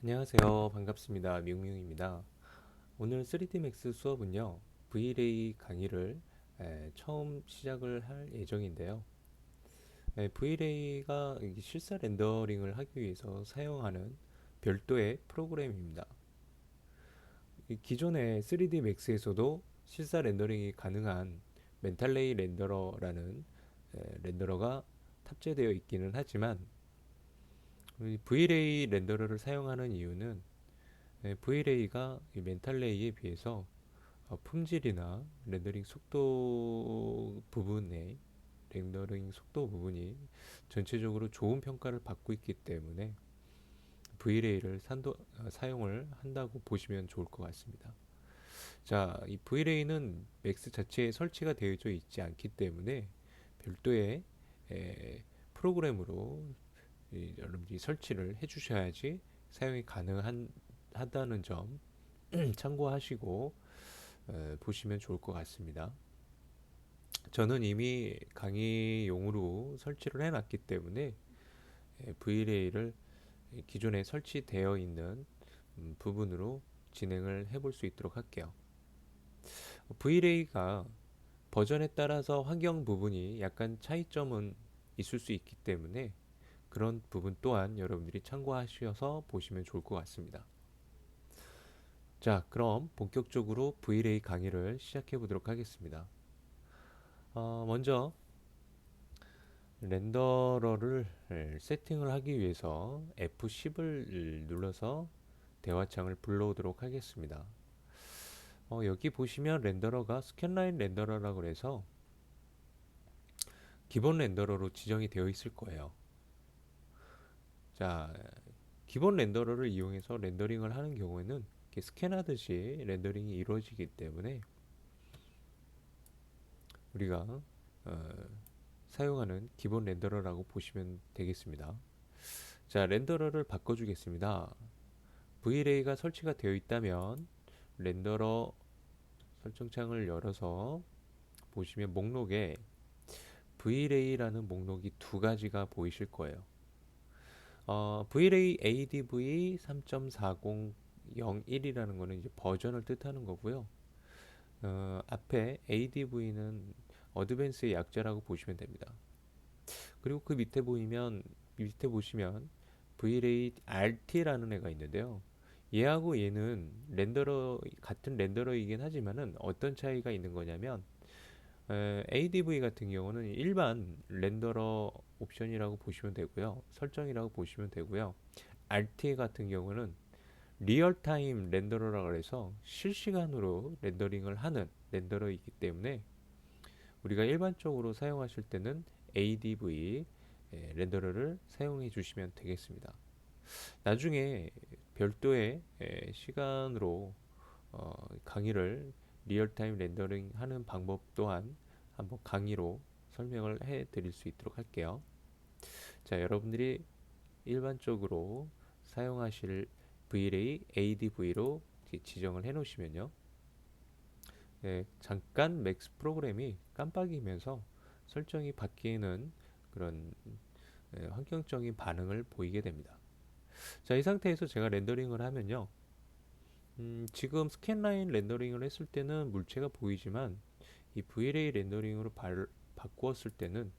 안녕하세요. 반갑습니다. 밍밍입니다. 오늘 3D Max 수업은요, V-Ray 강의를 처음 시작을 할 예정인데요. V-Ray가 실사 렌더링을 하기 위해서 사용하는 별도의 프로그램입니다. 기존의 3D Max에서도 실사 렌더링이 가능한 멘탈레이 렌더러라는 렌더러가 탑재되어 있기는 하지만 V-Ray 렌더러를 사용하는 이유는 V-Ray가 멘탈레이에 비해서 품질이나 렌더링 속도 부분이 전체적으로 좋은 평가를 받고 있기 때문에 V-Ray를 사용을 한다고 보시면 좋을 것 같습니다. 자, 이 V-Ray는 맥스 자체에 설치가 되어져 있지 않기 때문에 별도의 프로그램으로 여러분들이 설치를 해주셔야지 사용이 가능하다는 점 참고하시고 보시면 좋을 것 같습니다. 저는 이미 강의용으로 설치를 해놨기 때문에 V-Ray를 기존에 설치되어 있는 부분으로 진행을 해볼 수 있도록 할게요. V-Ray가 버전에 따라서 환경 부분이 약간 차이점은 있을 수 있기 때문에 그런 부분 또한 여러분들이 참고하셔서 보시면 좋을 것 같습니다. 자, 그럼 본격적으로 V-Ray 강의를 시작해 보도록 하겠습니다. 먼저 렌더러를 세팅을 하기 위해서 F10을 눌러서 대화창을 불러오도록 하겠습니다. 여기 보시면 렌더러가 스캔라인 렌더러라고 해서 기본 렌더러로 지정이 되어 있을 거예요. 자, 기본 렌더러를 이용해서 렌더링을 하는 경우에는 이렇게 스캔하듯이 렌더링이 이루어지기 때문에 우리가 사용하는 기본 렌더러라고 보시면 되겠습니다. 자, 렌더러를 바꿔주겠습니다. V-Ray가 설치가 되어 있다면 렌더러 설정창을 열어서 보시면 목록에 V-Ray라는 목록이 두 가지가 보이실 거예요. V-Ray ADV 3.4001이라는 거는 이제 버전을 뜻하는 거고요. 앞에 ADV는 어드밴스의 약자라고 보시면 됩니다. 그리고 그 밑에 보시면 V-Ray RT라는 애가 있는데요. 얘하고 얘는 같은 렌더러이긴 하지만은 어떤 차이가 있는 거냐면 ADV 같은 경우는 일반 렌더러 옵션이라고 보시면 되고요. 설정이라고 보시면 되고요. RT 같은 경우는 리얼타임 렌더러라고 해서 실시간으로 렌더링을 하는 렌더러이기 때문에 우리가 일반적으로 사용하실 때는 ADV 렌더러를 사용해 주시면 되겠습니다. 나중에 별도의 시간으로 강의를 리얼타임 렌더링 하는 방법 또한 한번 강의로 설명을 해 드릴 수 있도록 할게요. 자, 여러분들이 일반적으로 사용하실 V-Ray ADV로 지정을 해 놓으시면요. 잠깐 맥스 프로그램이 깜빡이면서 설정이 바뀌는 그런 환경적인 반응을 보이게 됩니다. 자, 이 상태에서 제가 렌더링을 하면요. 지금 스캔라인 렌더링을 했을 때는 물체가 보이지만 이 V-Ray 렌더링으로 바꾸었을 때는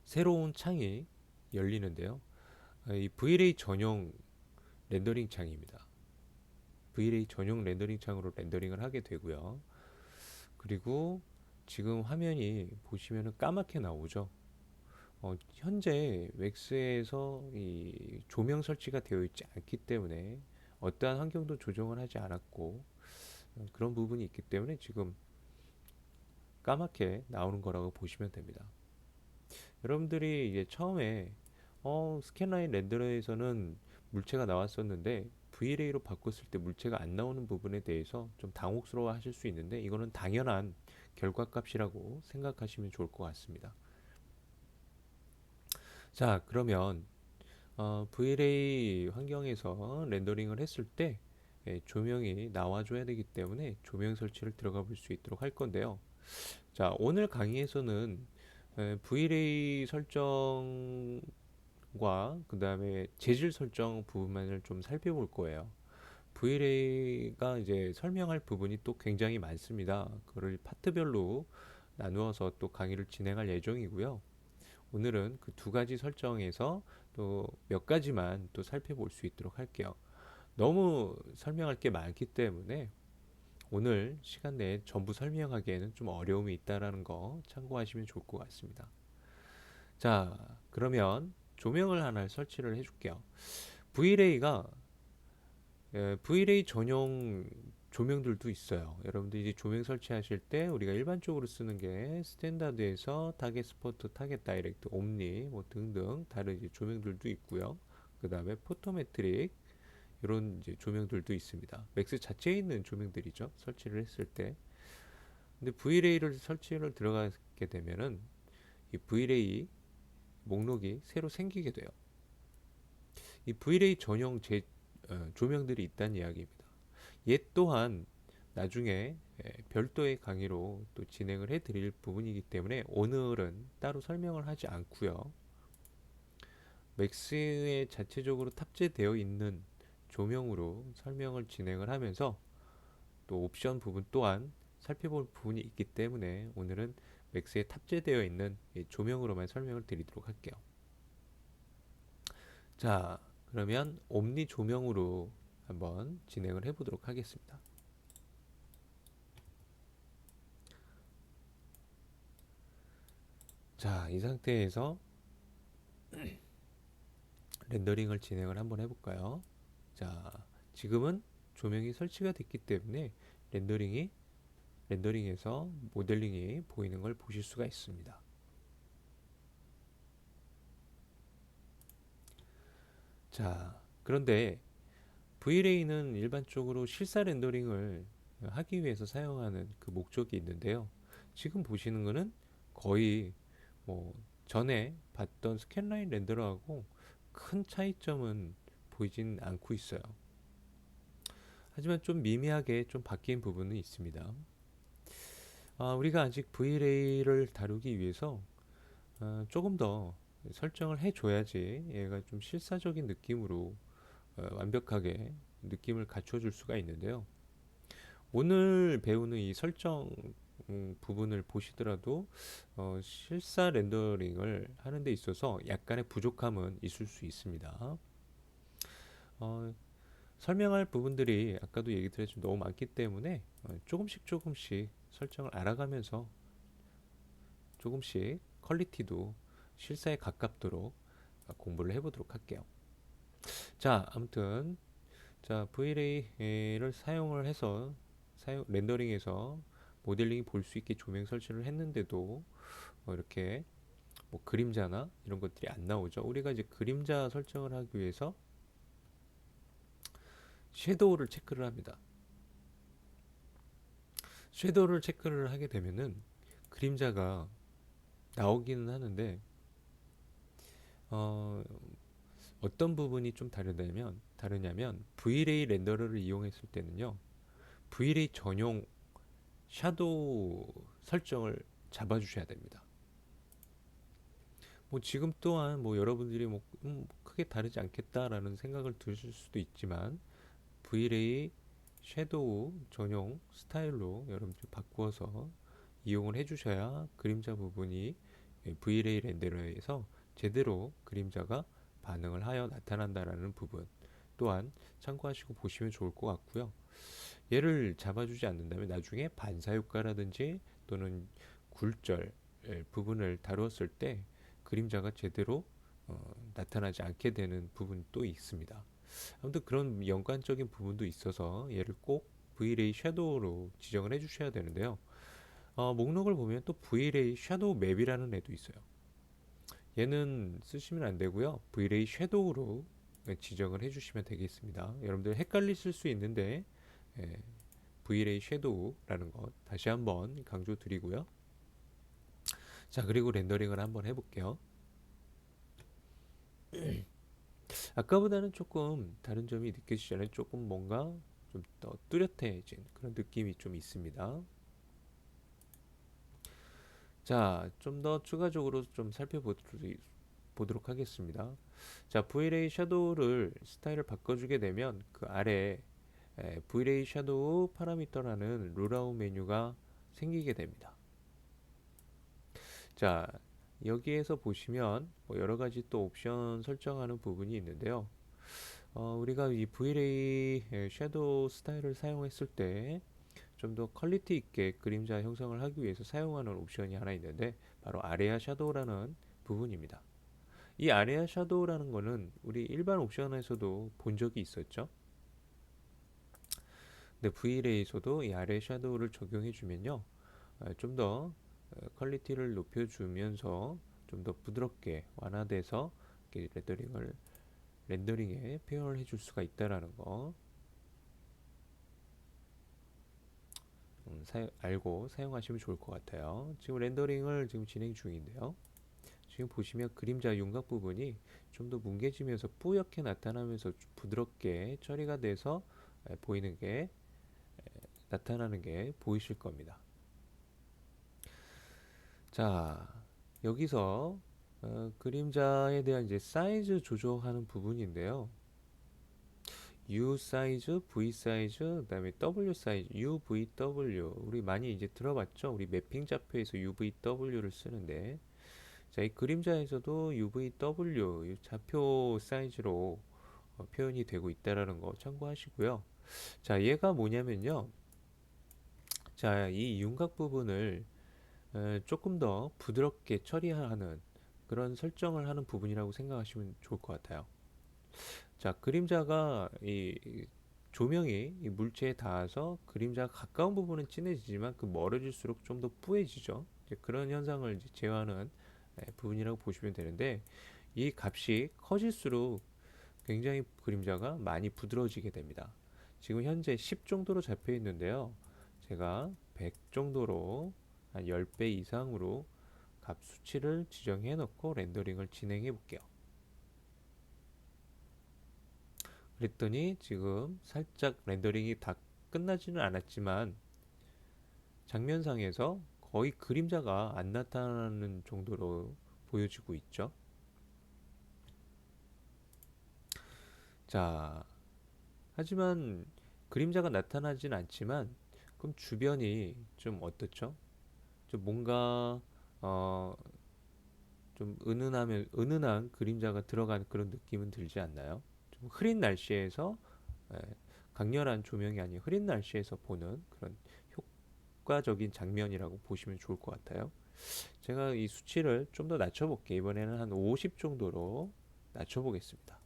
새로운 창이 열리는데요. 이 V-Ray 전용 렌더링 창입니다. V-Ray 전용 렌더링 창으로 렌더링을 하게 되고요. 그리고 지금 화면이 보시면 까맣게 나오죠. 현재 웩스에서 이 조명 설치가 되어 있지 않기 때문에 어떠한 환경도 조정을 하지 않았고 그런 부분이 있기 때문에 지금 까맣게 나오는 거라고 보시면 됩니다. 여러분들이 이제 처음에 스캔라인 렌더러에서는 물체가 나왔었는데 V-Ray로 바꿨을 때 물체가 안 나오는 부분에 대해서 좀 당혹스러워 하실 수 있는데 이거는 당연한 결과값이라고 생각하시면 좋을 것 같습니다. 자, 그러면 V-Ray 환경에서 렌더링을 했을 때 조명이 나와줘야 되기 때문에 조명 설치를 들어가 볼 수 있도록 할 건데요. 자, 오늘 강의에서는 V-Ray 설정을 설정과 그 다음에 재질 설정 부분만을 좀 살펴볼 거예요. VLA가 이제 설명할 부분이 또 굉장히 많습니다. 그걸 파트별로 나누어서 또 강의를 진행할 예정이고요. 오늘은 그 두 가지 설정에서 또 몇 가지만 또 살펴볼 수 있도록 할게요. 너무 설명할 게 많기 때문에 오늘 시간 내에 전부 설명하기에는 좀 어려움이 있다라는 거 참고하시면 좋을 것 같습니다. 자, 그러면 조명을 하나 설치를 해줄게요. VLA가 VLA 전용 조명들도 있어요. 여러분들 이제 조명 설치하실 때 우리가 일반적으로 쓰는 게 스탠다드에서 타겟 스포트, 타겟 다이렉트, 옴니 뭐 등등 다른 이제 조명들도 있고요. 그 다음에 포토메트릭 이런 이제 조명들도 있습니다. 맥스 자체에 있는 조명들이죠. 설치를 했을 때. 근데 VLA를 설치를 들어가게 되면은 이 VLA 목록이 새로 생기게 돼요. 이 VLA 전용 조명들이 있다는 이야기입니다. 얘 또한 나중에 별도의 강의로 또 진행을 해드릴 부분이기 때문에 오늘은 따로 설명을 하지 않고요. 맥스에 자체적으로 탑재되어 있는 조명으로 설명을 진행을 하면서 또 옵션 부분 또한 살펴볼 부분이 있기 때문에 오늘은 맥스에 탑재되어 있는 조명으로만 설명을 드리도록 할게요. 자, 그러면 옴니 조명으로 한번 진행을 해보도록 하겠습니다. 자, 이 상태에서 렌더링을 진행을 한번 해볼까요? 자, 지금은 조명이 설치가 됐기 때문에 렌더링에서 모델링이 보이는 걸 보실 수가 있습니다. 자, 그런데 VLA는 일반적으로 실사 렌더링을 하기 위해서 사용하는 그 목적이 있는데요. 지금 보시는 거는 거의 뭐 전에 봤던 스캔라인 렌더러하고 큰 차이점은 보이진 않고 있어요. 하지만 좀 미미하게 좀 바뀐 부분은 있습니다. 우리가 아직 VLA를 다루기 위해서 조금 더 설정을 해줘야지 얘가 좀 실사적인 느낌으로 완벽하게 느낌을 갖춰줄 수가 있는데요. 오늘 배우는 이 설정 부분을 보시더라도 실사 렌더링을 하는 데 있어서 약간의 부족함은 있을 수 있습니다. 어, 설명할 부분들이 아까도 얘기 드렸지만 너무 많기 때문에 조금씩 설정을 알아가면서 조금씩 퀄리티도 실사에 가깝도록 공부를 해보도록 할게요. 자, 아무튼 자 VLA를 사용을 해서 렌더링에서 모델링이 볼 수 있게 조명 설치를 했는데도 이렇게 뭐 그림자나 이런 것들이 안 나오죠. 우리가 이제 그림자 설정을 하기 위해서 섀도우를 체크를 합니다. 섀도우를 체크를 하게 되면은 그림자가 나오기는 하는데 어, 어떤 부분이 좀 다르냐면 VLA 렌더러를 이용했을 때는요. VLA 전용 섀도우 설정을 잡아주셔야 됩니다. 뭐 지금 또한 뭐 여러분들이 뭐 크게 다르지 않겠다라는 생각을 드실 수도 있지만 VLA 섀도우 전용 스타일로 여러분들이 바꾸어서 이용을 해주셔야 그림자 부분이 VLA 렌더러에서 제대로 그림자가 반응을 하여 나타난다라는 부분 또한 참고하시고 보시면 좋을 것 같고요. 얘를 잡아주지 않는다면 나중에 반사효과라든지 또는 굴절 부분을 다루었을 때 그림자가 제대로 나타나지 않게 되는 부분도 있습니다. 아무튼 그런 연관적인 부분도 있어서 얘를 꼭 VLA 섀도우로 지정을 해주셔야 되는데요. 목록을 보면 또 VLA 섀도우 맵이라는 애도 있어요. 얘는 쓰시면 안 되고요. VLA 섀도우로 지정을 해주시면 되겠습니다. 여러분들 헷갈리실 수 있는데 VLA 섀도우라는 것 다시 한번 강조드리고요. 자, 그리고 렌더링을 한번 해볼게요. 아까보다는 조금 다른 점이 느껴지잖아요. 조금 뭔가 좀 더 뚜렷해진 그런 느낌이 좀 있습니다. 자, 좀 더 추가적으로 좀 보도록 하겠습니다. 자, V-Ray 섀도우를 스타일을 바꿔주게 되면 그 아래 V-Ray 섀도우 파라미터라는 롤아웃 메뉴가 생기게 됩니다. 자, 여기에서 보시면 뭐 여러 가지 또 옵션 설정하는 부분이 있는데요. 우리가 이 V-Ray 섀도우 스타일을 사용했을 때 좀 더 퀄리티 있게 그림자 형성을 하기 위해서 사용하는 옵션이 하나 있는데 바로 아레아 섀도우라는 부분입니다. 이 아레아 섀도우라는 거는 우리 일반 옵션에서도 본 적이 있었죠. 근데 V-Ray에서도 이 아레아 섀도우를 적용해 주면요, 좀 더 퀄리티를 높여주면서 좀 더 부드럽게 완화돼서 렌더링에 표현을 해줄 수가 있다라는 거 알고 사용하시면 좋을 것 같아요. 지금 렌더링을 지금 진행 중인데요. 지금 보시면 그림자 윤곽 부분이 좀 더 뭉개지면서 뿌옇게 나타나면서 부드럽게 처리가 돼서 보이는 게 나타나는 게 보이실 겁니다. 자, 여기서 그림자에 대한 이제 사이즈 조정하는 부분인데요. U 사이즈, V 사이즈, 그다음에 W 사이즈, UVW 우리 많이 이제 들어봤죠? 우리 매핑 좌표에서 UVW를 쓰는데 자, 이 그림자에서도 UVW 이 좌표 사이즈로 표현이 되고 있다라는 거 참고하시고요. 자, 얘가 뭐냐면요. 자, 이 윤곽 부분을 조금 더 부드럽게 처리하는 그런 설정을 하는 부분이라고 생각하시면 좋을 것 같아요. 자, 그림자가 이 조명이 이 물체에 닿아서 그림자가 가까운 부분은 진해지지만 그 멀어질수록 좀 더 뿌해지죠. 이제 그런 현상을 이제 제어하는 부분이라고 보시면 되는데 이 값이 커질수록 굉장히 그림자가 많이 부드러워지게 됩니다. 지금 현재 10 정도로 잡혀 있는데요. 제가 100 정도로 한 10배 이상으로 값 수치를 지정해 놓고 렌더링을 진행해 볼게요. 그랬더니 지금 살짝 렌더링이 다 끝나지는 않았지만 장면상에서 거의 그림자가 안 나타나는 정도로 보여지고 있죠. 자, 하지만 그림자가 나타나진 않지만 그럼 주변이 좀 어떻죠? 좀 뭔가 어, 좀 은은한 그림자가 들어간 그런 느낌은 들지 않나요? 좀 흐린 날씨에서 예, 강렬한 조명이 아닌 흐린 날씨에서 보는 그런 효과적인 장면이라고 보시면 좋을 것 같아요. 제가 이 수치를 좀 더 낮춰볼게요. 이번에는 한 50 정도로 낮춰보겠습니다.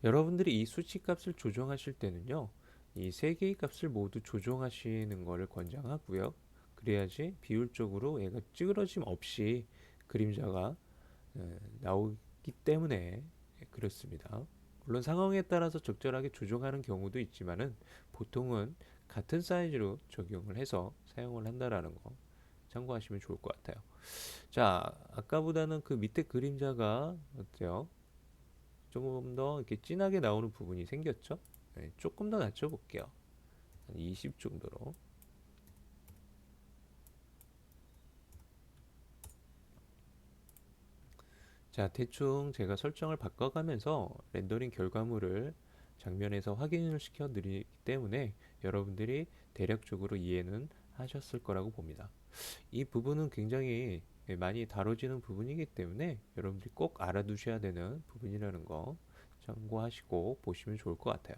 여러분들이 이 수치 값을 조정하실 때는요, 이 세 개의 값을 모두 조정하시는 것을 권장하고요. 그래야지 비율적으로 얘가 찌그러짐 없이 그림자가 나오기 때문에 그렇습니다. 물론 상황에 따라서 적절하게 조정하는 경우도 있지만은 보통은 같은 사이즈로 적용을 해서 사용을 한다라는 거 참고하시면 좋을 것 같아요. 자, 아까보다는 그 밑에 그림자가 어때요? 조금 더 이렇게 진하게 나오는 부분이 생겼죠? 네, 조금 더 낮춰볼게요. 한 20 정도로. 자, 대충 제가 설정을 바꿔가면서 렌더링 결과물을 장면에서 확인을 시켜 드리기 때문에 여러분들이 대략적으로 이해는 하셨을 거라고 봅니다. 이 부분은 굉장히 많이 다뤄지는 부분이기 때문에 여러분들이 꼭 알아두셔야 되는 부분이라는 거 참고하시고 보시면 좋을 것 같아요.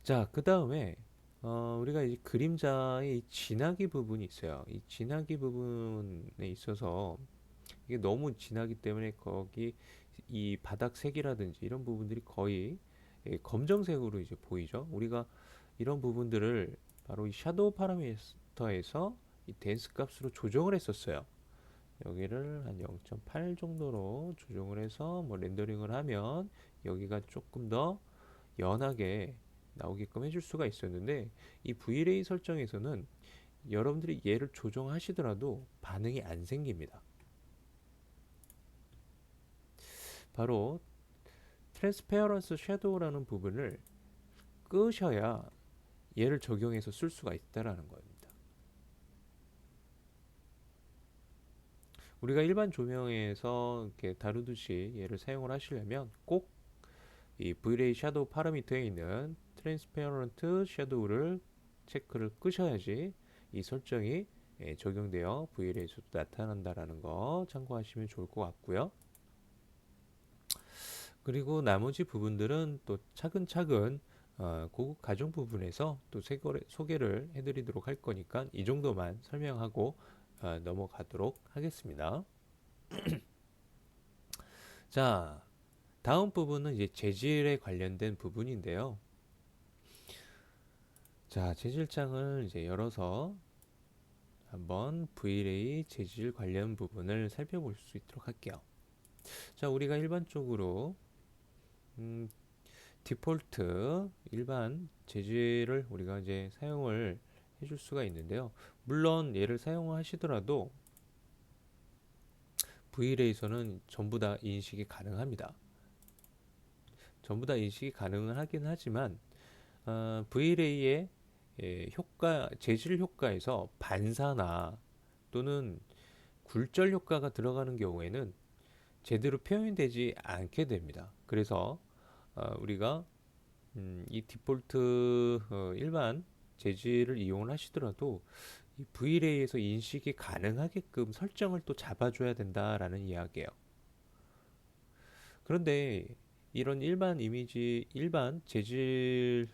자, 그 다음에 우리가 이 그림자의 진하기 부분이 있어요. 이 진하기 부분에 있어서 이게 너무 진하기 때문에 거기 이 바닥색이라든지 이런 부분들이 거의 검정색으로 이제 보이죠. 우리가 이런 부분들을 바로 이 샤도우 파라미터에서 이 댄스 값으로 조정을 했었어요. 여기를 한 0.8 정도로 조정을 해서 뭐 렌더링을 하면 여기가 조금 더 연하게 나오게끔 해줄 수가 있었는데 이 V-Ray 설정에서는 여러분들이 얘를 조정하시더라도 반응이 안 생깁니다. 바로 트랜스페어런스 섀도우라는 부분을 끄셔야 얘를 적용해서 쓸 수가 있다라는 겁니다. 우리가 일반 조명에서 이렇게 다루듯이 얘를 사용을 하시려면 꼭 이 V-Ray 섀도우 파라미터에 있는 트랜스페어런트 섀도우를 체크를 끄셔야지 이 설정이 적용되어 V-Ray에서도 나타난다라는 거 참고하시면 좋을 것 같고요. 그리고 나머지 부분들은 또 차근차근 고급 가정 부분에서 또 소개를 해드리도록 할 거니까 이 정도만 설명하고 넘어가도록 하겠습니다. 자, 다음 부분은 이제 재질에 관련된 부분인데요. 자, 재질장을 이제 열어서 한번 V-Ray 재질 관련 부분을 살펴볼 수 있도록 할게요. 자, 우리가 일반적으로 디폴트 일반 재질을 우리가 이제 사용을 해줄 수가 있는데요. 물론 얘를 사용하시더라도 V-Ray에서는 전부 다 인식이 가능합니다. 전부 다 인식이 가능은 하긴 하지만 V-Ray의 재질 효과에서 반사나 또는 굴절 효과가 들어가는 경우에는 제대로 표현되지 않게 됩니다. 그래서 우리가 이 디폴트 일반 재질을 이용을 하시더라도 이 V-Ray에서 인식이 가능하게끔 설정을 또 잡아줘야 된다라는 이야기예요. 그런데 이런 일반 재질을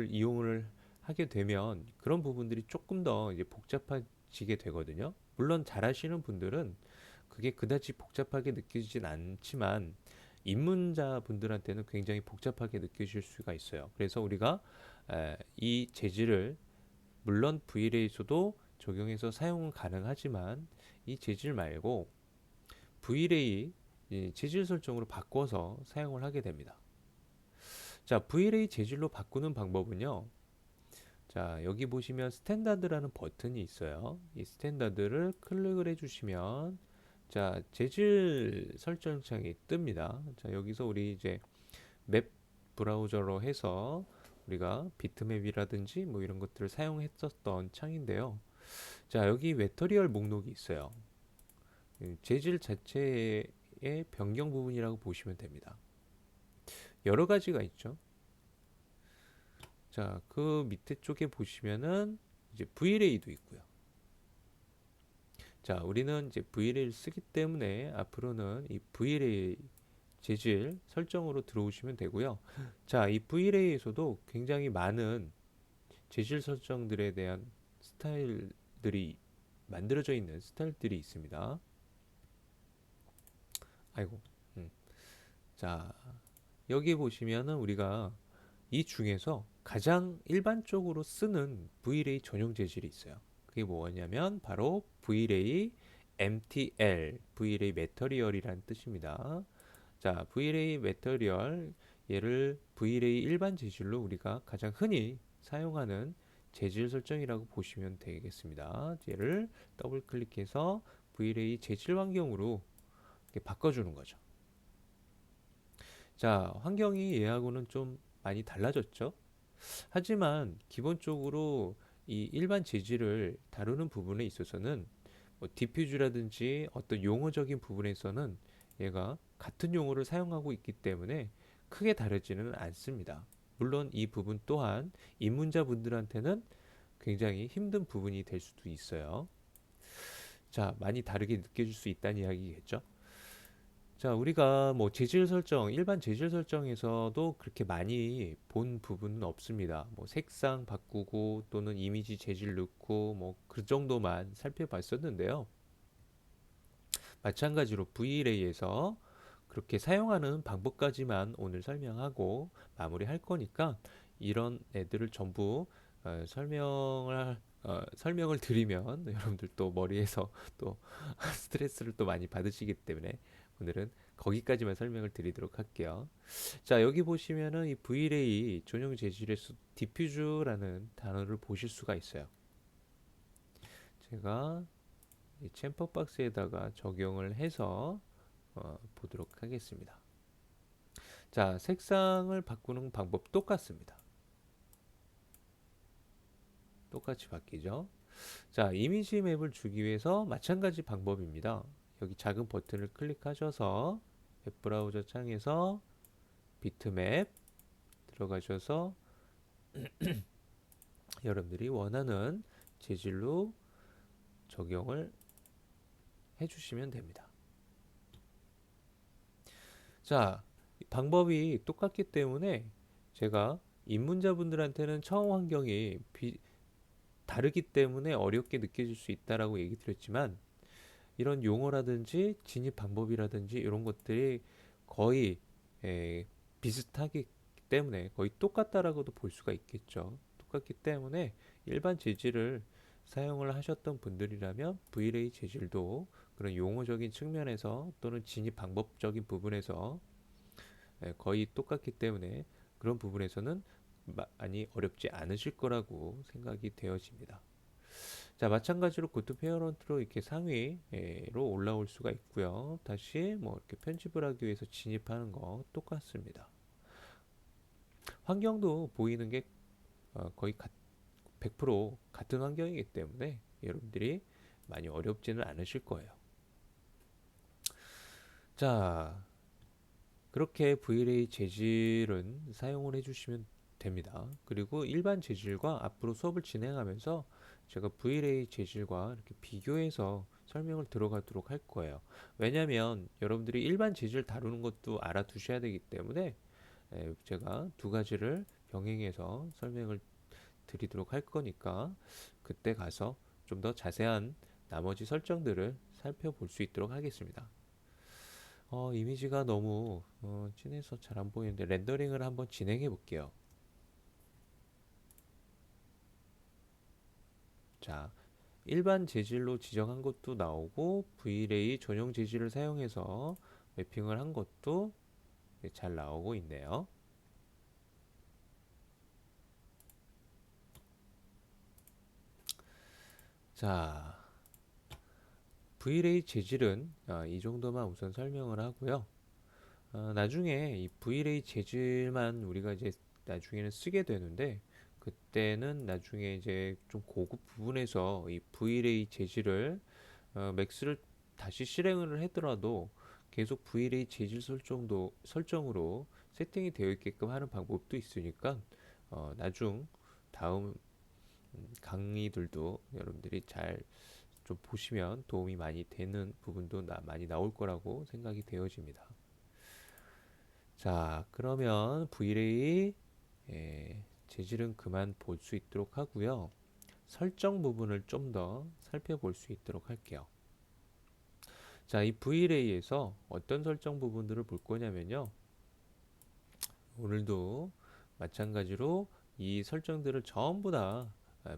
이용을 하게 되면 그런 부분들이 조금 더 이제 복잡해지게 되거든요. 물론 잘 하시는 분들은 그게 그다지 복잡하게 느껴지진 않지만 입문자 분들한테는 굉장히 복잡하게 느껴질 수가 있어요. 그래서 우리가 이 재질을 물론 V-Ray에서도 적용해서 사용은 가능하지만 이 재질 말고 V-Ray 재질 설정으로 바꿔서 사용을 하게 됩니다. 자, V-Ray 재질로 바꾸는 방법은요. 자, 여기 보시면 스탠다드라는 버튼이 있어요. 이 스탠다드를 클릭을 해주시면 자, 재질 설정창이 뜹니다. 자, 여기서 우리 이제 맵 브라우저로 해서 우리가 비트맵이라든지 뭐 이런 것들을 사용했었던 창인데요. 자, 여기 매터리얼 목록이 있어요. 재질 자체의 변경 부분이라고 보시면 됩니다. 여러 가지가 있죠. 자, 그 밑에 쪽에 보시면은 이제 V-Ray도 있고요. 자, 우리는 이제 V-Ray를 쓰기 때문에 앞으로는 이 V-Ray 재질 설정으로 들어오시면 되고요. 자, 이 V-Ray에서도 굉장히 많은 재질 설정들에 대한 스타일들이 만들어져 있는 스타일들이 있습니다. 아이고. 자, 여기 보시면은 우리가 이 중에서 가장 일반적으로 쓰는 V-Ray 전용 재질이 있어요. 그게 뭐냐면 바로 V-Ray MTL, V-Ray 매터리얼이라는 뜻입니다. 자, V-Ray 매터리얼 얘를 V-Ray 일반 재질로 우리가 가장 흔히 사용하는 재질 설정이라고 보시면 되겠습니다. 얘를 더블 클릭해서 V-Ray 재질 환경으로 바꿔주는 거죠. 자, 환경이 얘하고는 좀 많이 달라졌죠. 하지만 기본적으로 이 일반 재질을 다루는 부분에 있어서는 뭐 디퓨즈라든지 어떤 용어적인 부분에서는 얘가 같은 용어를 사용하고 있기 때문에 크게 다르지는 않습니다. 물론 이 부분 또한 입문자분들한테는 굉장히 힘든 부분이 될 수도 있어요. 자, 많이 다르게 느껴질 수 있다는 이야기겠죠. 자, 우리가 뭐 재질 설정, 일반 재질 설정에서도 그렇게 많이 본 부분은 없습니다. 뭐 색상 바꾸고 또는 이미지 재질 넣고 뭐 그 정도만 살펴봤었는데요. 마찬가지로 V-Ray에서 그렇게 사용하는 방법까지만 오늘 설명하고 마무리할 거니까 이런 애들을 전부 설명을 드리면 여러분들 또 머리에서 또 스트레스를 또 많이 받으시기 때문에 오늘은 거기까지만 설명을 드리도록 할게요. 자, 여기 보시면은 이 V-Ray 전용 재질에서 디퓨즈라는 단어를 보실 수가 있어요. 제가 이 챔퍼 박스에다가 적용을 해서 보도록 하겠습니다. 자, 색상을 바꾸는 방법 똑같습니다. 똑같이 바뀌죠. 자, 이미지 맵을 주기 위해서 마찬가지 방법입니다. 여기 작은 버튼을 클릭하셔서 웹브라우저 창에서 비트맵 들어가셔서 여러분들이 원하는 재질로 적용을 해주시면 됩니다. 자, 방법이 똑같기 때문에 제가 입문자분들한테는 처음 환경이 다르기 때문에 어렵게 느껴질 수 있다라고 얘기 드렸지만, 이런 용어라든지 진입 방법이라든지 이런 것들이 거의 에, 비슷하기 때문에 거의 똑같다라고도 볼 수가 있겠죠. 똑같기 때문에 일반 재질을 사용을 하셨던 분들이라면 Vray 재질도 그런 용어적인 측면에서 또는 진입 방법적인 부분에서 거의 똑같기 때문에 그런 부분에서는 많이 어렵지 않으실 거라고 생각이 되어집니다. 자, 마찬가지로 고트 페어런트로 이렇게 상위로 올라올 수가 있고요. 다시 뭐 이렇게 편집을 하기 위해서 진입하는 거 똑같습니다. 환경도 보이는 게 거의 100% 같은 환경이기 때문에 여러분들이 많이 어렵지는 않으실 거예요. 자, 그렇게 Vray 재질은 사용을 해주시면 됩니다. 그리고 일반 재질과 앞으로 수업을 진행하면서 제가 Vray 재질과 이렇게 비교해서 설명을 들어가도록 할 거예요. 왜냐하면 여러분들이 일반 재질 다루는 것도 알아두셔야 되기 때문에 제가 두 가지를 병행해서 설명을 드리도록 할 거니까 그때 가서 좀 더 자세한 나머지 설정들을 살펴볼 수 있도록 하겠습니다. 이미지가 너무 진해서 잘 안 보이는데 렌더링을 한번 진행해 볼게요. 자, 일반 재질로 지정한 것도 나오고 Vray 전용 재질을 사용해서 매핑을 한 것도 잘 나오고 있네요. 자, Vray 재질은 이 정도만 우선 설명을 하고요. 나중에 이 Vray 재질만 우리가 이제 나중에는 쓰게 되는데, 그때는 나중에 이제 좀 고급 부분에서 이 Vray 재질을 맥스를 다시 실행을 하더라도 계속 Vray 재질 설정으로 세팅이 되어 있게끔 하는 방법도 있으니까 나중 다음 강의들도 여러분들이 잘 좀 보시면 도움이 많이 되는 부분도 많이 나올 거라고 생각이 되어집니다. 자, 그러면 Vray 재질은 그만 볼 수 있도록 하고요. 설정 부분을 좀 더 살펴볼 수 있도록 할게요. 자, 이 Vray에서 어떤 설정 부분들을 볼 거냐면요. 오늘도 마찬가지로 이 설정들을 전부 다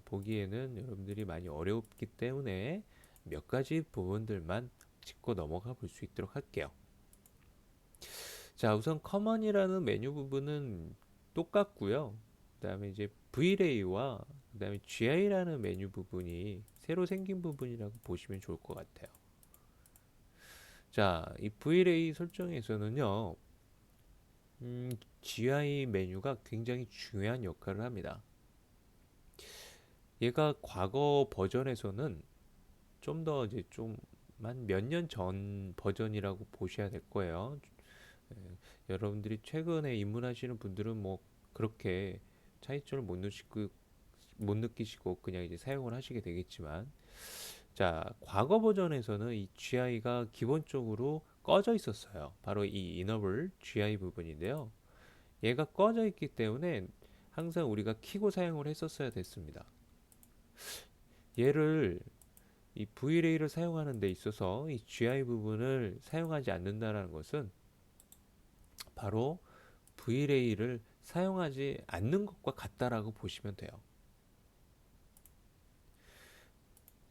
보기에는 여러분들이 많이 어렵기 때문에 몇 가지 부분들만 짚고 넘어가 볼 수 있도록 할게요. 자, 우선 커먼이라는 메뉴 부분은 똑같고요. 그다음에 이제 Vray와 그다음에 GI라는 메뉴 부분이 새로 생긴 부분이라고 보시면 좋을 것 같아요. 자, 이 Vray 설정에서는요, GI 메뉴가 굉장히 중요한 역할을 합니다. 얘가 과거 버전에서는 좀 더 이제 좀 한 몇 년 전 버전이라고 보셔야 될 거예요. 여러분들이 최근에 입문하시는 분들은 뭐 그렇게 차이점을 못 느끼시고 그냥 이제 사용을 하시게 되겠지만, 자, 과거 버전에서는 이 GI가 기본적으로 꺼져 있었어요. 바로 이 Enable GI 부분인데요. 얘가 꺼져 있기 때문에 항상 우리가 키고 사용을 했었어야 됐습니다. 얘를 이 Vray를 사용하는 데 있어서 이 GI 부분을 사용하지 않는다는 것은 바로 Vray를 사용하지 않는 것과 같다라고 보시면 돼요.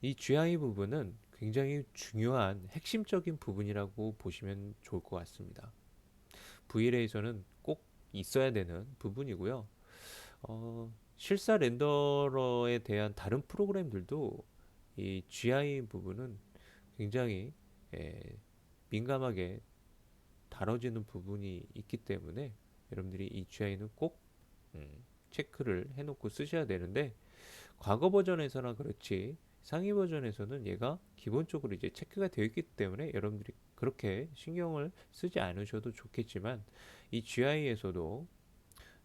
이 GI 부분은 굉장히 중요한 핵심적인 부분이라고 보시면 좋을 것 같습니다. Vray에서는 꼭 있어야 되는 부분이고요. 실사 렌더러에 대한 다른 프로그램들도 이 GI 부분은 굉장히 에, 민감하게 다뤄지는 부분이 있기 때문에 여러분들이 이 GI는 꼭 체크를 해놓고 쓰셔야 되는데, 과거 버전에서나 그렇지 상위 버전에서는 얘가 기본적으로 이제 체크가 되어 있기 때문에 여러분들이 그렇게 신경을 쓰지 않으셔도 좋겠지만, 이 GI에서도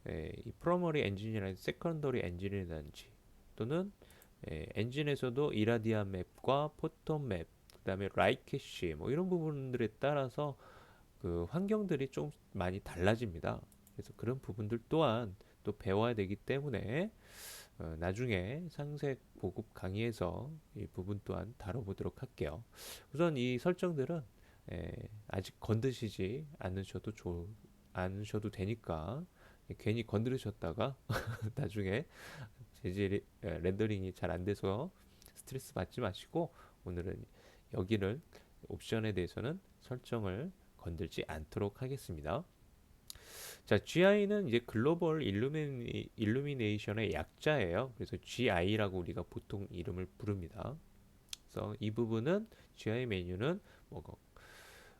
이 프라이머리 엔진이라는 세컨더리 엔진이라든지 또는 엔진에서도 이라디아 맵과 포톤 맵, 그다음에 라이트 캐시 뭐 이런 부분들에 따라서 그 환경들이 좀 많이 달라집니다. 그래서 그런 부분들 또한 또 배워야 되기 때문에 나중에 상세 보급 강의에서 이 부분 또한 다뤄보도록 할게요. 우선 이 설정들은 아직 건드시지 않으셔도 되니까, 괜히 건드리셨다가 나중에 재질이 렌더링이 잘 안 돼서 스트레스 받지 마시고, 오늘은 여기를 옵션에 대해서는 설정을 건들지 않도록 하겠습니다. 자, GI는 이제 글로벌 일루미네이션의 약자예요. 그래서 GI라고 우리가 보통 이름을 부릅니다. 그래서 이 부분은 GI 메뉴는 뭐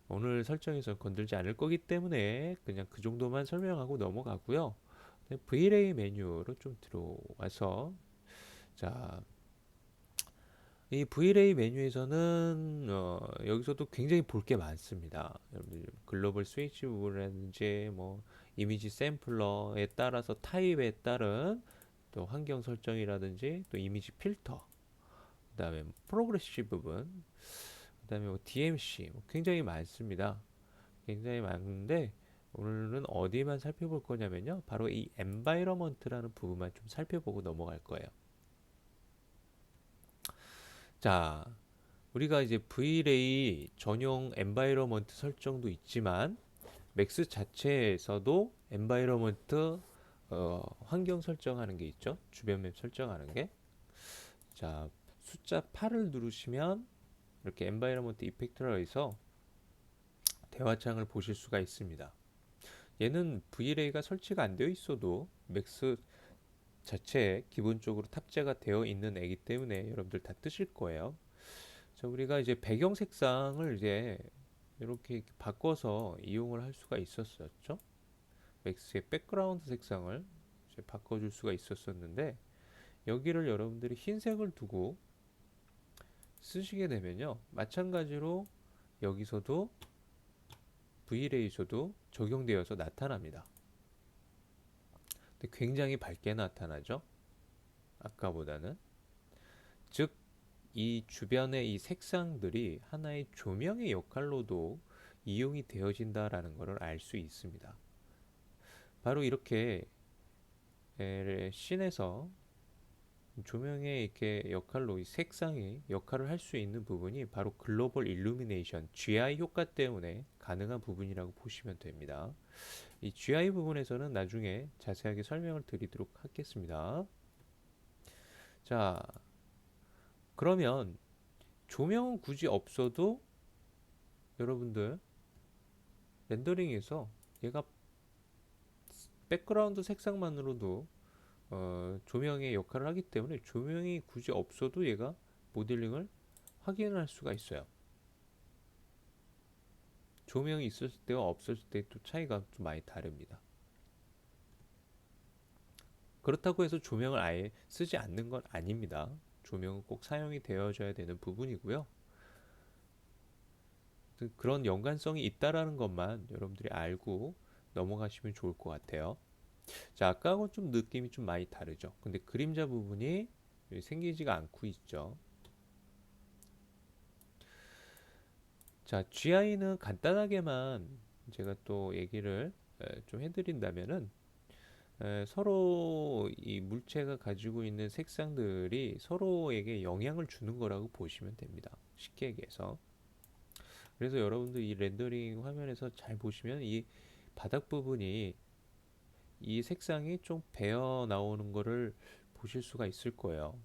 오늘 설정에서 건들지 않을 거기 때문에 그냥 그 정도만 설명하고 넘어가고요. Vray 메뉴로 좀 들어와서, 자, 이 Vray 메뉴에서는 여기서도 굉장히 볼 게 많습니다. 여러분들 글로벌 스위치라든지 뭐 이미지 샘플러에 따라서 타입에 따른 또 환경 설정이라든지 또 이미지 필터, 그다음에 프로그레시브 부분, 그다음에 뭐 DMC 뭐 굉장히 많습니다. 굉장히 많은데 오늘은 어디만 살펴볼 거냐면요, 바로 이 엔바이러먼트라는 부분만 좀 살펴보고 넘어갈 거예요. 자, 우리가 이제 Vray 전용 엔바이러먼트 설정도 있지만 맥스 자체에서도 엔바이러먼트 환경 설정하는 게 있죠. 주변 맵 설정하는 게. 자, 숫자 8을 누르시면 이렇게 엔바이러먼트 이펙터에서 대화창을 보실 수가 있습니다. 얘는 Vray가 설치가 안 되어 있어도 맥스 자체에 기본적으로 탑재가 되어 있는 애기 때문에 여러분들 다 뜨실 거예요. 자, 우리가 이제 배경 색상을 이제 이렇게 바꿔서 이용을 할 수가 있었었죠. 맥스의 백그라운드 색상을 이제 바꿔줄 수가 있었었는데, 여기를 여러분들이 흰색을 두고 쓰시게 되면요, 마찬가지로 여기서도 Vray에서도 적용되어서 나타납니다. 근데 굉장히 밝게 나타나죠, 아까보다는. 즉, 이 주변의 이 색상들이 하나의 조명의 역할로도 이용이 되어진다라는 것을 알 수 있습니다. 바로 이렇게 씬에서 조명의 이렇게 역할로 이 색상이 역할을 할 수 있는 부분이 바로 글로벌 일루미네이션 GI 효과 때문에 가능한 부분이라고 보시면 됩니다. 이 GI 부분에서는 나중에 자세하게 설명을 드리도록 하겠습니다. 자, 그러면 조명은 굳이 없어도 여러분들 렌더링에서 얘가 백그라운드 색상만으로도 조명의 역할을 하기 때문에 조명이 굳이 없어도 얘가 모델링을 확인할 수가 있어요. 조명이 있었을 때와 없었을 때 또 차이가 좀 많이 다릅니다. 그렇다고 해서 조명을 아예 쓰지 않는 건 아닙니다. 조명은 꼭 사용이 되어져야 되는 부분이고요. 그런 연관성이 있다라는 것만 여러분들이 알고 넘어가시면 좋을 것 같아요. 자, 아까하고 좀 느낌이 좀 많이 다르죠. 근데 그림자 부분이 생기지가 않고 있죠. 자, GI는 간단하게만 제가 또 얘기를 좀 해드린다면은, 서로 이 물체가 가지고 있는 색상들이 서로에게 영향을 주는 거라고 보시면 됩니다. 쉽게 얘기해서. 그래서 여러분들 이 렌더링 화면에서 잘 보시면 이 바닥 부분이 이 색상이 좀 배어 나오는 거를 보실 수가 있을 거예요.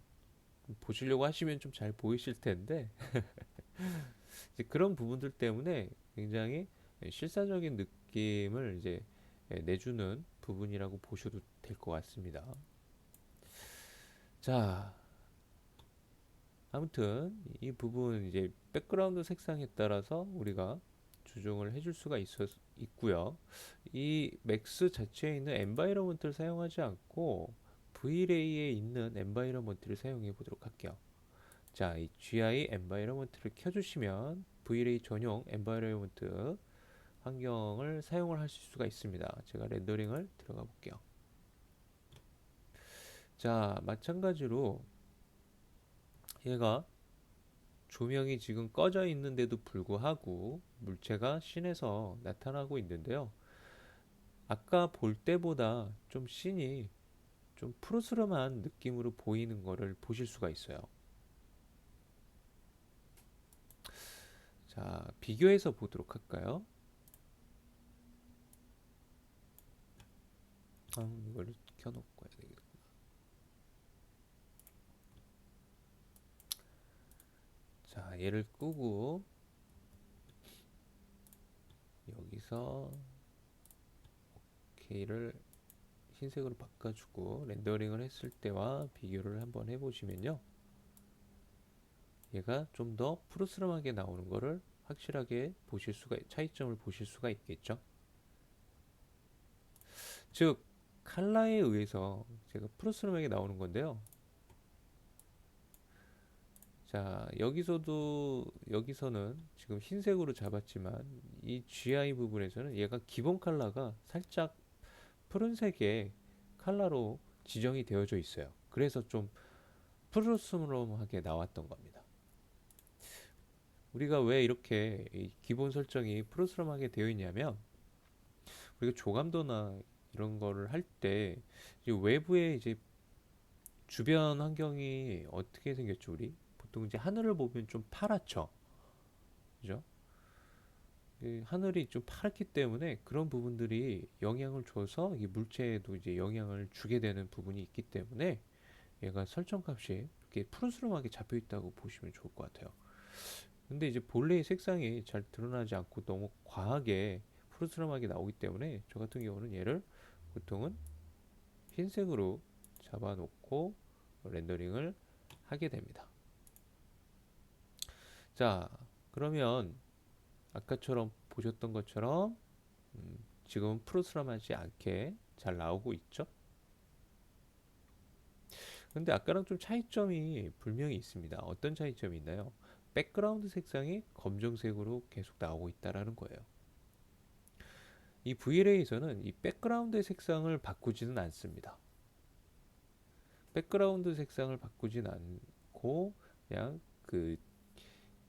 보시려고 하시면 좀 잘 보이실 텐데 이제 그런 부분들 때문에 굉장히 실사적인 느낌을 이제 내주는 부분이라고 보셔도 될 것 같습니다. 자, 아무튼 이 부분 이제 백그라운드 색상에 따라서 우리가 조정을 해줄 수가 있고요. 이 맥스 자체에 있는 엔바이러먼트를 사용하지 않고 Vray에 있는 엔바이러먼트를 사용해 보도록 할게요. 자, 이 GI 엔바이러먼트를 켜주시면 V-Ray 전용 엔바이러먼트 환경을 사용을 하실 수가 있습니다. 제가 렌더링을 들어가 볼게요. 자, 마찬가지로 얘가 조명이 지금 꺼져 있는데도 불구하고 물체가 씬에서 나타나고 있는데요. 아까 볼 때보다 좀 씬이 좀 푸르스름한 느낌으로 보이는 거를 보실 수가 있어요. 자, 비교해서 보도록 할까요? 이걸 켜놓고 해야 되겠구나. 자, 얘를 끄고 여기서 K를 흰색으로 바꿔주고 렌더링을 했을 때와 비교를 한번 해보시면요. 얘가 좀 더 푸르스름하게 나오는 거를 확실하게 보실 수가, 차이점을 보실 수가 있겠죠. 즉, 칼라에 의해서 제가 푸르스름하게 나오는 건데요. 자, 여기서는 지금 흰색으로 잡았지만 이 GI 부분에서는 얘가 기본 컬러가 살짝 푸른색의 컬러로 지정이 되어져 있어요. 그래서 좀 푸르스름하게 나왔던 겁니다. 우리가 왜 이렇게 이 기본 설정이 푸르스름하게 되어 있냐면 우리가 조감도나 이런 거를 할 때 외부에 이제 주변 환경이 어떻게 생겼죠, 우리? 보통 이제 하늘을 보면 좀 파랗죠. 그죠? 하늘이 좀 파랗기 때문에 그런 부분들이 영향을 줘서 이 물체에도 이제 영향을 주게 되는 부분이 있기 때문에 얘가 설정값이 이렇게 푸르스름하게 잡혀 있다고 보시면 좋을 것 같아요. 근데 이제 본래의 색상이 잘 드러나지 않고 너무 과하게 푸르스름하게 나오기 때문에 저 같은 경우는 얘를 보통은 흰색으로 잡아놓고 렌더링을 하게 됩니다. 자, 그러면 아까처럼 보셨던 것처럼 지금은 푸르스름하지 않게 잘 나오고 있죠. 근데 아까랑 좀 차이점이 분명히 있습니다. 어떤 차이점이 있나요? 백그라운드 색상이 검정색으로 계속 나오고 있다라는 거예요. 이 V-Ray에서는 이 백그라운드의 색상을 바꾸지는 않습니다. 백그라운드 색상을 바꾸진 않고 그냥 그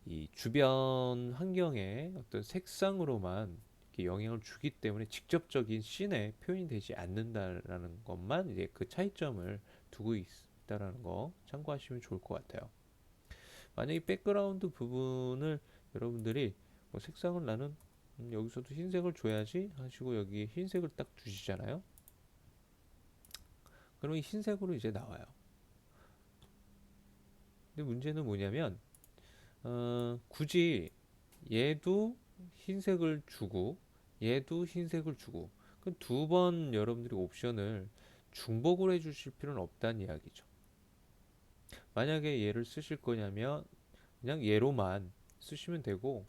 이 주변 환경의 어떤 색상으로만 이렇게 영향을 주기 때문에 직접적인 씬에 표현이 되지 않는다라는 것만 이제 그 차이점을 두고 있다라는 거 참고하시면 좋을 것 같아요. 만약에 백그라운드 부분을 여러분들이 뭐 색상을 나는 여기서도 흰색을 줘야지 하시고 여기 흰색을 딱 두시잖아요. 그러면 흰색으로 이제 나와요. 근데 문제는 뭐냐면 굳이 얘도 흰색을 주고 얘도 흰색을 주고 그 두 번 여러분들이 옵션을 중복으로 해주실 필요는 없다는 이야기죠. 만약에 얘를 쓰실 거냐면 그냥 얘로만 쓰시면 되고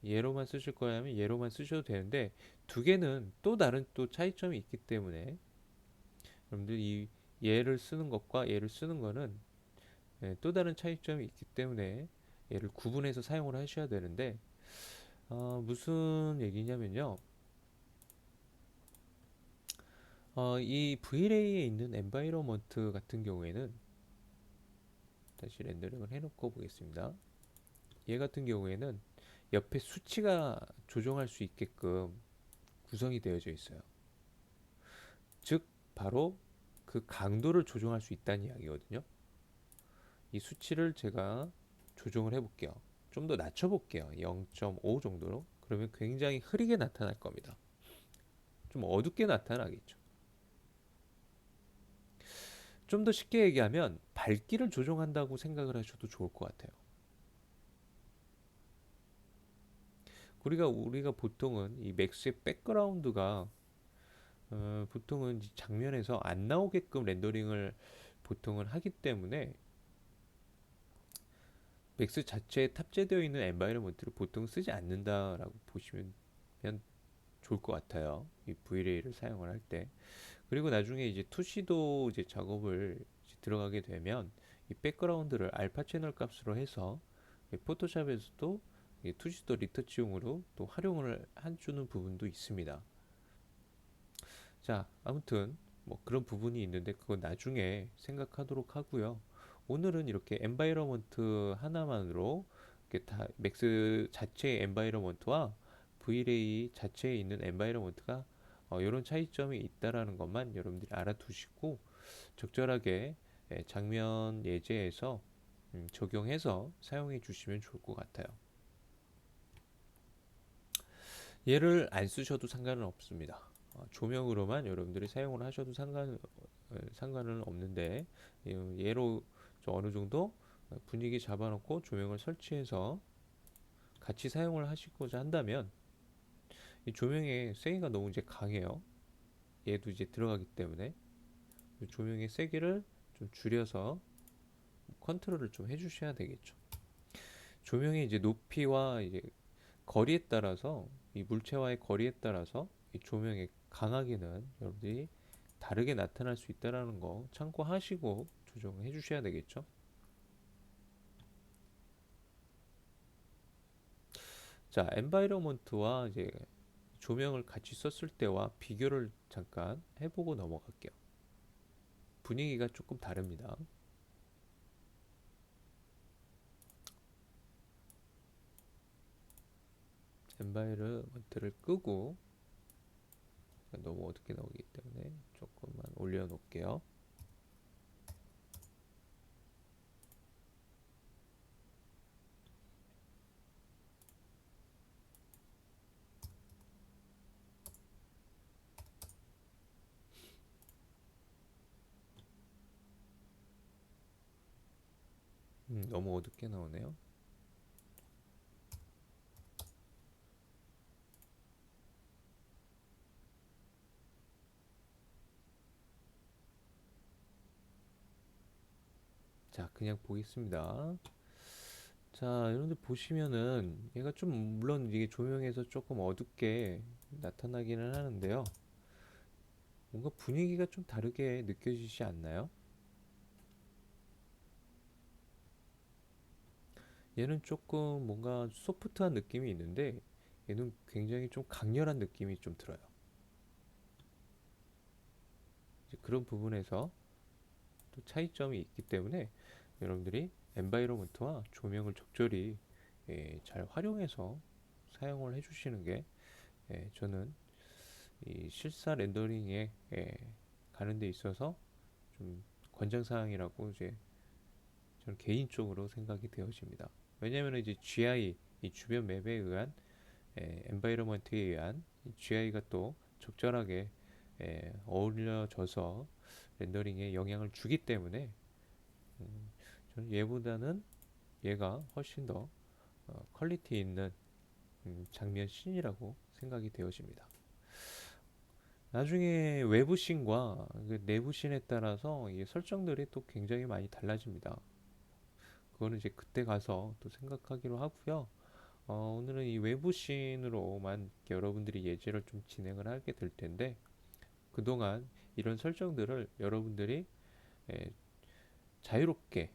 얘로만 쓰실 거냐면 얘로만 쓰셔도 되는데 두 개는 또 다른 또 차이점이 있기 때문에 여러분들 이 얘를 쓰는 것과 얘를 쓰는 거는 또 다른 차이점이 있기 때문에 얘를 구분해서 사용을 하셔야 되는데 무슨 얘기냐면요. 이 V-Ray에 있는 엔바이러먼트 같은 경우에는 다시 렌더링을 해놓고 보겠습니다. 얘 같은 경우에는 옆에 수치가 조정할 수 있게끔 구성이 되어져 있어요. 즉 바로 그 강도를 조정할 수 있다는 이야기거든요. 이 수치를 제가 조정을 해볼게요. 좀 더 낮춰볼게요. 0.5 정도로. 그러면 굉장히 흐리게 나타날 겁니다. 좀 어둡게 나타나겠죠. 좀 더 쉽게 얘기하면 밝기를 조정한다고 생각을 하셔도 좋을 것 같아요. 우리가 보통은 이 맥스의 백그라운드가 보통은 장면에서 안 나오게끔 렌더링을 보통은 하기 때문에 맥스 자체에 탑재되어 있는 엔바이러먼트를 보통 쓰지 않는다라고 보시면 좋을 것 같아요. 이 V-Ray를 사용을 할 때. 그리고 나중에 이제 투시도 이제 작업을 이제 들어가게 되면 이 백그라운드를 알파 채널 값으로 해서 포토샵에서도 투지도 리터치용으로 또 활용을 해주는 부분도 있습니다. 자, 아무튼 뭐 그런 부분이 있는데 그건 나중에 생각하도록 하고요. 오늘은 이렇게 엔바이러먼트 하나만으로 이렇게 다 맥스 자체의 엔바이러먼트와 Vray 자체에 있는 엔바이러먼트가 이런 차이점이 있다라는 것만 여러분들이 알아두시고 적절하게 장면 예제에서 적용해서 사용해 주시면 좋을 것 같아요. 얘를 안 쓰셔도 상관은 없습니다. 조명으로만 여러분들이 사용을 하셔도 상관은 없는데 얘로 어느 정도 분위기 잡아놓고 조명을 설치해서 같이 사용을 하시고자 한다면 이 조명의 세기가 너무 이제 강해요. 얘도 이제 들어가기 때문에 조명의 세기를 좀 줄여서 컨트롤을 좀 해주셔야 되겠죠. 조명의 이제 높이와 이제 거리에 따라서 이 물체와의 거리에 따라서 이 조명의 강하기는 여러분들이 다르게 나타날 수 있다는 거 참고하시고 조정해 주셔야 되겠죠. 자, 엔바이러먼트와 이제 조명을 같이 썼을 때와 비교를 잠깐 해보고 넘어갈게요. 분위기가 조금 다릅니다. 엔바이러먼트를 끄고 너무 어둡게 나오기 때문에 조금만 올려놓을게요. 너무 어둡게 나오네요. 자, 그냥 보겠습니다. 자, 여러분들 보시면은 얘가 좀 물론 이게 조명에서 조금 어둡게 나타나기는 하는데요. 뭔가 분위기가 좀 다르게 느껴지지 않나요? 얘는 조금 뭔가 소프트한 느낌이 있는데 얘는 굉장히 좀 강렬한 느낌이 좀 들어요. 이제 그런 부분에서 또 차이점이 있기 때문에 여러분들이 엔바이러먼트와 조명을 적절히 잘 활용해서 사용을 해주시는 게 저는 이 실사 렌더링에 가는 데 있어서 좀 권장사항이라고 이제 저는 개인적으로 생각이 되어집니다. 왜냐하면 이제 GI 이 주변 맵에 의한 엔바이러먼트에 의한 GI가 또 적절하게 어울려져서 렌더링에 영향을 주기 때문에 저는 얘보다는 얘가 훨씬 더 퀄리티 있는 장면 씬이라고 생각이 되어집니다. 나중에 외부 씬과 내부 씬에 따라서 이 설정들이 또 굉장히 많이 달라집니다. 그거는 이제 그때 가서 또 생각하기로 하고요. 오늘은 이 외부 씬으로만 여러분들이 예제를 좀 진행을 하게 될 텐데 그동안 이런 설정들을 여러분들이 에, 자유롭게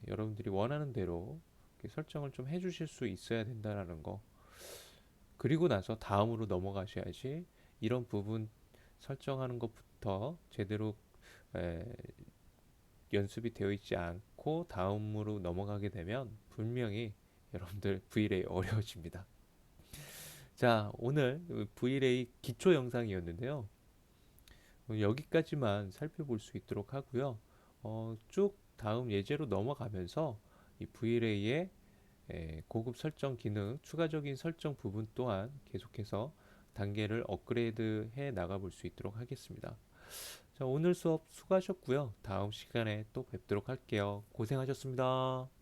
여러분들이 원하는 대로 설정을 좀 해주실 수 있어야 된다는 거. 그리고 나서 다음으로 넘어가셔야지 이런 부분 설정하는 것부터 제대로 에, 연습이 되어 있지 않고 다음으로 넘어가게 되면 분명히 여러분들 Vray 어려워집니다. 자, 오늘 Vray 기초 영상이었는데요. 여기까지만 살펴볼 수 있도록 하고요. 쭉 다음 예제로 넘어가면서 이 Vray의 고급 설정 기능, 추가적인 설정 부분 또한 계속해서 단계를 업그레이드 해 나가 볼 수 있도록 하겠습니다. 자, 오늘 수업 수고하셨고요. 다음 시간에 또 뵙도록 할게요. 고생하셨습니다.